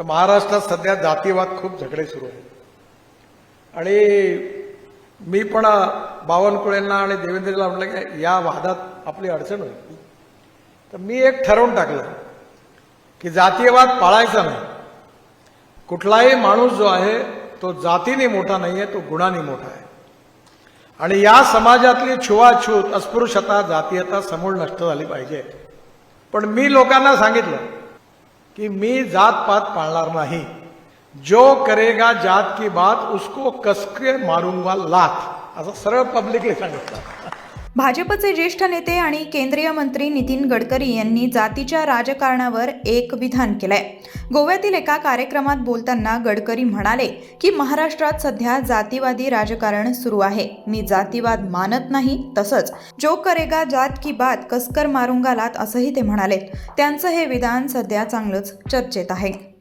महाराष्ट्रात सध्या जातीवाद खूप झगडे सुरू आहेत आणि मी पण बावनकुळेंना आणि देवेंद्रला म्हटलं की या वादात आपली अडचण होईल. तर मी एक ठरवून टाकलं की जातीयवाद पाळायचा नाही. कुठलाही माणूस जो आहे तो जातीने मोठा नाही आहे, तो गुणाने मोठा आहे. आणि या समाजातली छुवाछूत, अस्पृश्यता, जातीयता समूळ नष्ट झाली पाहिजे. पण मी लोकांना सांगितलं कि मी जात पात पाळणार नाही. जो करेगा जात की बात उसको कसके मारूंगा लात, असं सरळ पब्लिकली सांगितलं. भाजपचे ज्येष्ठ नेते आणि केंद्रीय मंत्री नितीन गडकरी यांनी जातीच्या राजकारणावर एक विधान केलंय. गोव्यातील एका कार्यक्रमात बोलताना गडकरी म्हणाले की महाराष्ट्रात सध्या जातीवादी राजकारण सुरू आहे. मी जातीवाद मानत नाही. तसंच जो करेगा जात की बात कसकर मारूंगा लात असंही ते म्हणाले. त्यांचं हे विधान सध्या चांगलंच चर्चेत आहे.